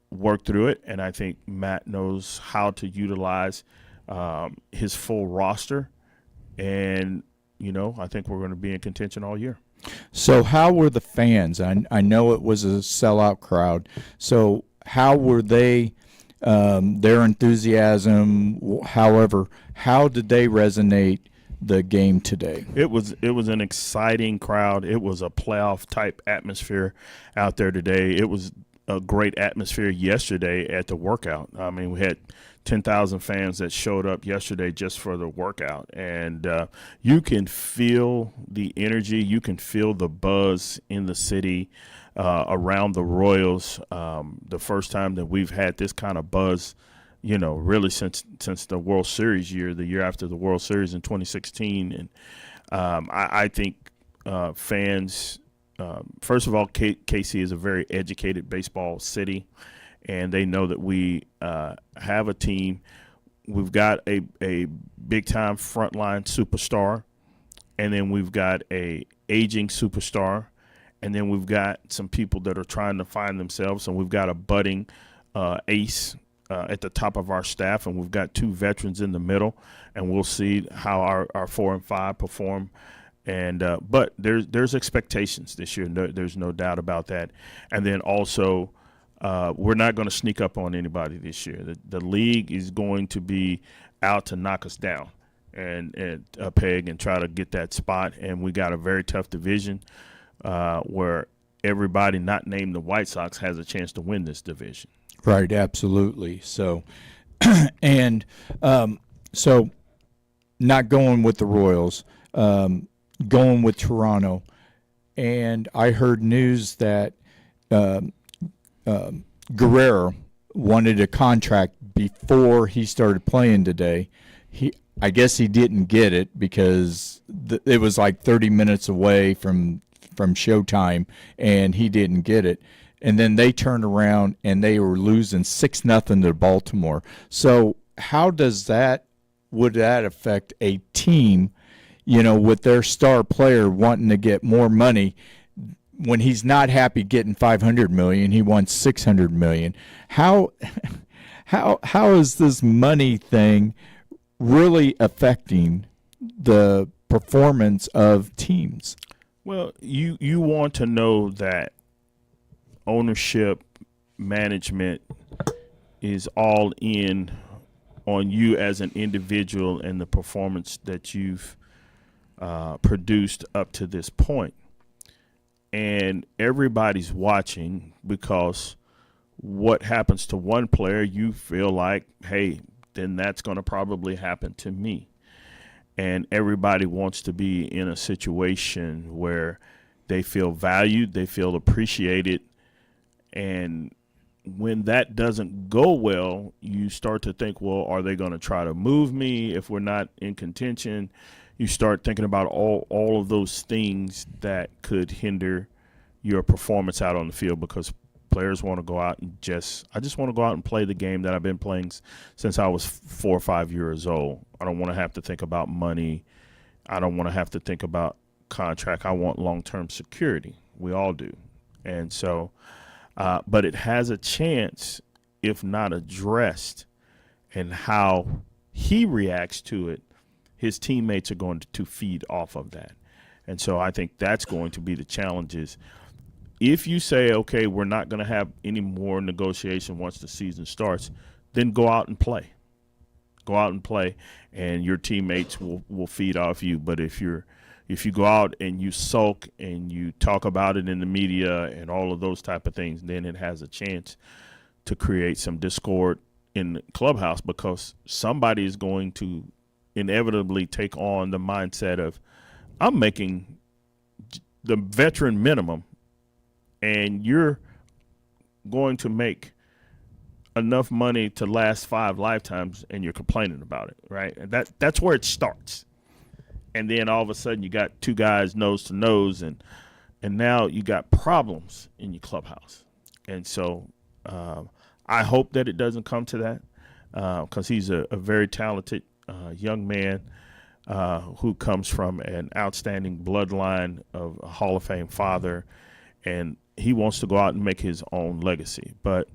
F: work through it. And I think Matt knows how to utilize his full roster, and I think we're going to be in contention all year.
G: So how were the fans? I know it was a sellout crowd. So how were they, their enthusiasm, however, how did they resonate the game today? It
F: was an exciting crowd. It was a playoff type atmosphere out there today. It was a great atmosphere yesterday at the workout. I mean, we had 10,000 fans that showed up yesterday just for the workout, and you can feel the energy, you can feel the buzz in the city around the Royals. The first time that we've had this kind of buzz, really since the World Series year, the year after the World Series in 2016. And I think fans, first of all, KC is a very educated baseball city, and they know that we have a team. We've got a big-time frontline superstar, and then we've got a aging superstar, and then we've got some people that are trying to find themselves, and we've got a budding ace at the top of our staff, and we've got two veterans in the middle, and we'll see how our 4 and 5 perform. And but there's expectations this year. There's no doubt about that. And then also, we're not going to sneak up on anybody this year. The league is going to be out to knock us down and peg and try to get that spot. And we got a very tough division where everybody not named the White Sox has a chance to win this division.
G: Right, absolutely. So, and so not going with the Royals, going with Toronto. And I heard news that Guerrero wanted a contract before he started playing today. I guess he didn't get it because it was like 30 minutes away from showtime, and he didn't get it. And then they turned around and they were losing 6-0 to Baltimore. So how would that affect a team, with their star player wanting to get more money when he's not happy getting $500 million, he wants $600 million? How is this money thing really affecting the performance of teams?
F: Well, you want to know that ownership, management is all in on you as an individual and the performance that you've produced up to this point. And everybody's watching, because what happens to one player, you feel like, hey, then that's going to probably happen to me. And everybody wants to be in a situation where they feel valued, they feel appreciated. And when that doesn't go well, you start to think, well, are they going to try to move me if we're not in contention? You start thinking about all of those things that could hinder your performance out on the field, because players want to go out and I just want to go out and play the game that I've been playing since I was 4 or 5 years old. I don't want to have to think about money. I don't want to have to think about contract. I want long-term security. We all do. And so, but it has a chance, if not addressed, and how he reacts to it, his teammates are going to feed off of that. And so I think that's going to be the challenges. If you say, okay, we're not going to have any more negotiation once the season starts, then go out and play. Go out and play, and your teammates will feed off you. But if you go out and you sulk and you talk about it in the media and all of those type of things, then it has a chance to create some discord in the clubhouse, because somebody is going to inevitably take on the mindset of, I'm making the veteran minimum, and you're going to make enough money to last 5 lifetimes, and you're complaining about it, right? And that's where it starts. And then all of a sudden you got 2 guys nose to nose, and now you got problems in your clubhouse. And so I hope that it doesn't come to that, because he's a very talented young man who comes from an outstanding bloodline of a Hall of Fame father, and he wants to go out and make his own legacy. But,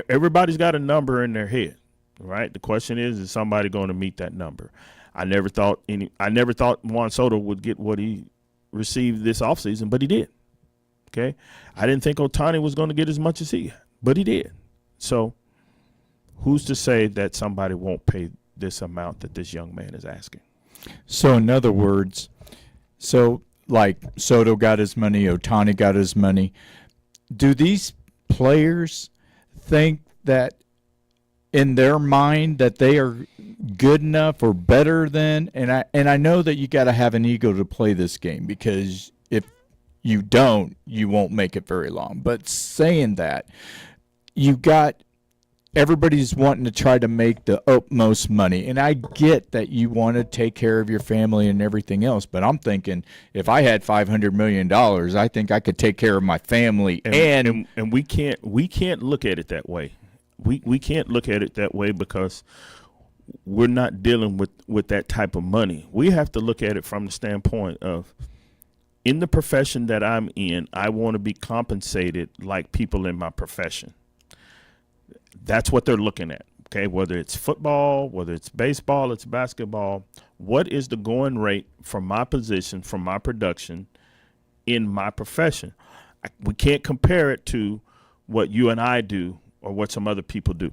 F: everybody's got a number in their head, right? The question is somebody going to meet that number? I never thought Juan Soto would get what he received this offseason, but he did. Okay? I didn't think Ohtani was going to get as much as he got, but he did. So who's to say that somebody won't pay this amount that this young man is asking?
G: So in other words, like Soto got his money, Ohtani got his money. Do these players think that in their mind that they are good enough or better than? And I know that you got to have an ego to play this game, because if you don't, you won't make it very long. But saying that, everybody's wanting to try to make the utmost money. And I get that you want to take care of your family and everything else, but I'm thinking, if I had $500 million, I think I could take care of my family. And
F: we can't look at it that way. We can't look at it that way, because we're not dealing with that type of money. We have to look at it from the standpoint of, in the profession that I'm in, I want to be compensated like people in my profession. That's what they're looking at, okay? Whether it's football, whether it's baseball, it's basketball, what is the going rate from my position, from my production in my profession? We can't compare it to what you and I do or what some other people do.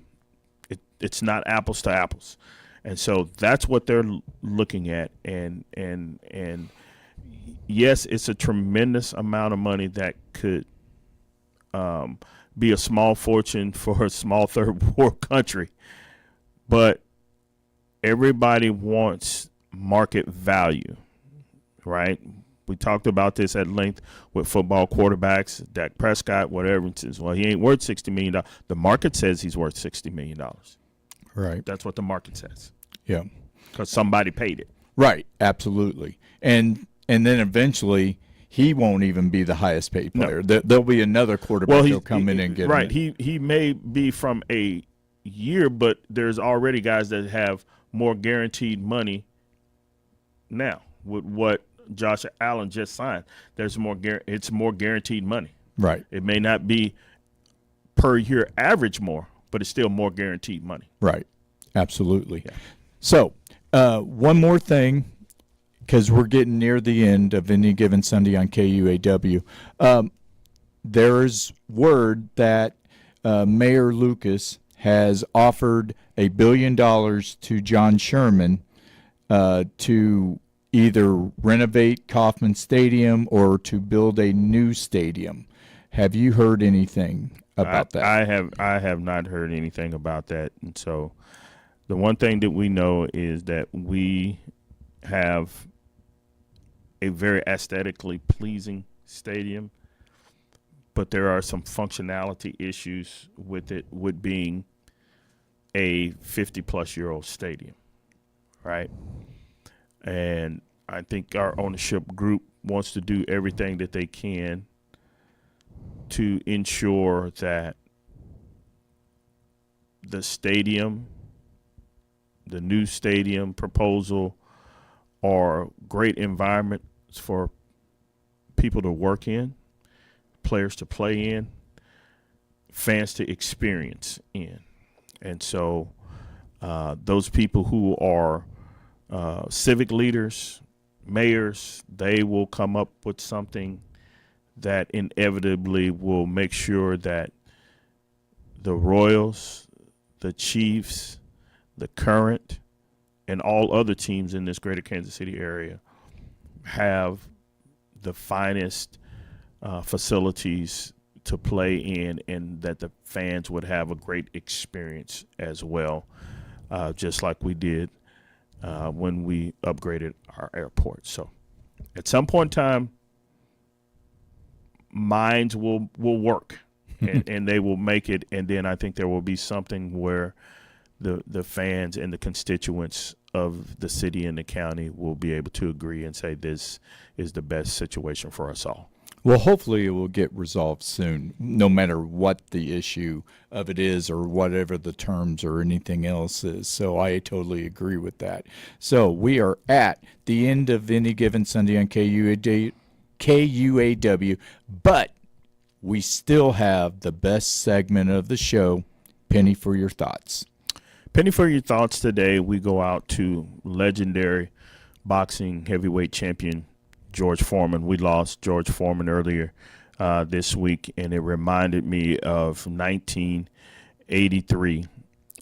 F: It's not apples to apples. And so that's what they're looking at. And yes, it's a tremendous amount of money that could be a small fortune for a small third world country, but everybody wants market value, right? We talked about this at length with football quarterbacks, Dak Prescott, whatever. It says, well, he ain't worth $60 million. The market says he's worth $60 million.
G: Right.
F: That's what the market says.
G: Yeah.
F: Because somebody paid it.
G: Right. Absolutely. And then eventually he won't even be the highest paid player. There'll be another quarterback that'll come in and get
F: right.
G: him.
F: He may be from a year, but there's already guys that have more guaranteed money now with what Josh Allen just signed. There's more. It's more guaranteed money.
G: Right.
F: It may not be per year average more, but it's still more guaranteed money.
G: Right. Absolutely.
F: Yeah.
G: So one more thing, because we're getting near the end of Any Given Sunday on KUAW. There's word that Mayor Lucas has offered $1 billion to John Sherman to either renovate Kauffman Stadium or to build a new stadium. Have you heard anything about that?
F: I have not heard anything about that. And so the one thing that we know is that we have a very aesthetically pleasing stadium, but there are some functionality issues with it, with being a 50-plus-year-old stadium, right? And I think our ownership group wants to do everything that they can to ensure that the stadium, the new stadium proposal, are great environments for people to work in, players to play in, fans to experience in. And so those people who are civic leaders, mayors, they will come up with something that inevitably will make sure that the Royals, the Chiefs, the Current, and all other teams in this greater Kansas City area have the finest facilities to play in, and that the fans would have a great experience as well, just like we did when we upgraded our airport. So at some point in time, minds will work and they will make it. And then I think there will be something where the fans and the constituents of the city and the county will be able to agree and say this is the best situation for us all.
G: Well, hopefully it will get resolved soon, no matter what the issue of it is or whatever the terms or anything else is. So I totally agree with that. So we are at the end of Any Given Sunday on KUAW, but we still have the best segment of the show, Penny for Your Thoughts.
F: Penny for Your Thoughts today, we go out to legendary boxing heavyweight champion George Foreman. We lost George Foreman earlier this week, and it reminded me of 1983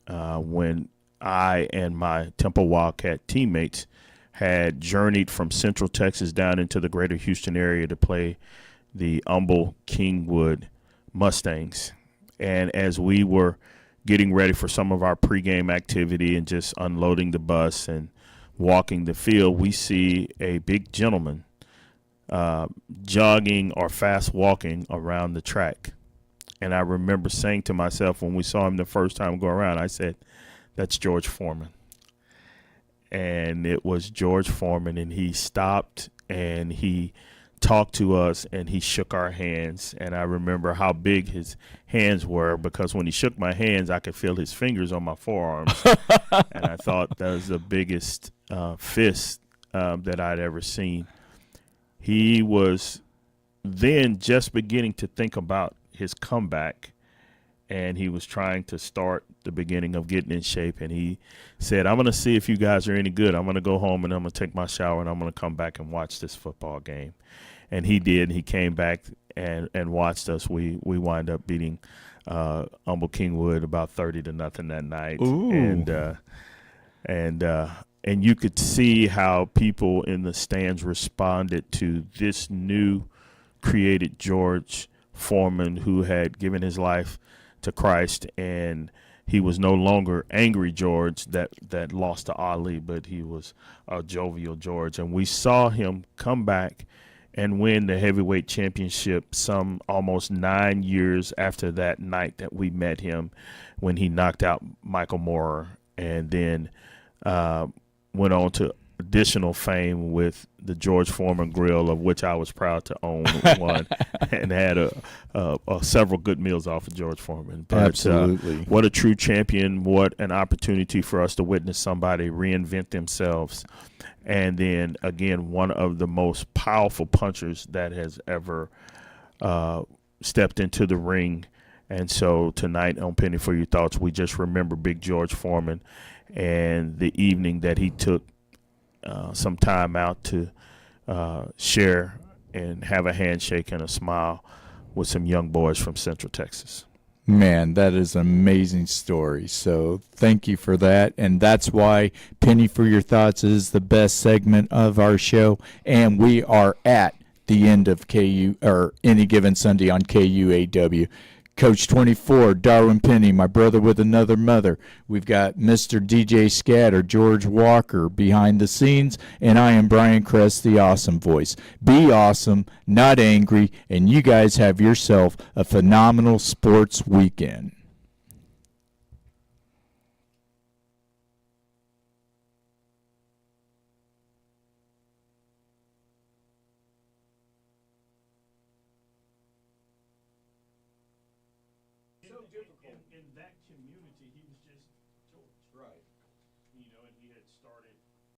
F: when I and my Temple Wildcat teammates had journeyed from Central Texas down into the greater Houston area to play the Humble Kingwood Mustangs. And as we were getting ready for some of our pregame activity and just unloading the bus and walking the field, we see a big gentleman jogging or fast walking around the track. And I remember saying to myself when we saw him the first time go around, I said, that's George Foreman. And it was George Foreman, and he stopped and he talked to us and he shook our hands. And I remember how big his hands were, because when he shook my hands, I could feel his fingers on my forearms. And I thought that was the biggest fist that I'd ever seen. He was then just beginning to think about his comeback, and he was trying to start the beginning of getting in shape. And he said, I'm going to see if you guys are any good. I'm going to go home and I'm going to take my shower and I'm going to come back and watch this football game. And he did. He came back and watched us. We wind up beating Humble Kingwood about 30-0 that night.
G: Ooh.
F: And and you could see how people in the stands responded to this new created George Foreman, who had given his life to Christ, and he was no longer angry George that lost to Ali, but he was a jovial George. And we saw him come back and win the heavyweight championship some almost 9 years after that night that we met him, when he knocked out Michael Moorer, and then went on to additional fame with the George Foreman Grill, of which I was proud to own one, and had several good meals off of George Foreman. But,
G: Absolutely.
F: what a true champion! What an opportunity for us to witness somebody reinvent themselves, and then again, one of the most powerful punchers that has ever stepped into the ring. And so tonight on Penny for Your Thoughts, we just remember Big George Foreman and the evening that he took some time out to share and have a handshake and a smile with some young boys from Central Texas.
G: Man, that is an amazing story. So thank you for that. And that's why Penny for Your Thoughts is the best segment of our show. And we are at the end of Any Given Sunday on KUAW. Coach 24, Darwin Penny, my brother with another mother. We've got Mr. DJ Scatter, George Walker behind the scenes, and I am Brian Kress, the awesome voice. Be awesome, not angry, and you guys have yourself a phenomenal sports weekend.
F: In that community, he was just George.
B: Right.
F: And he had started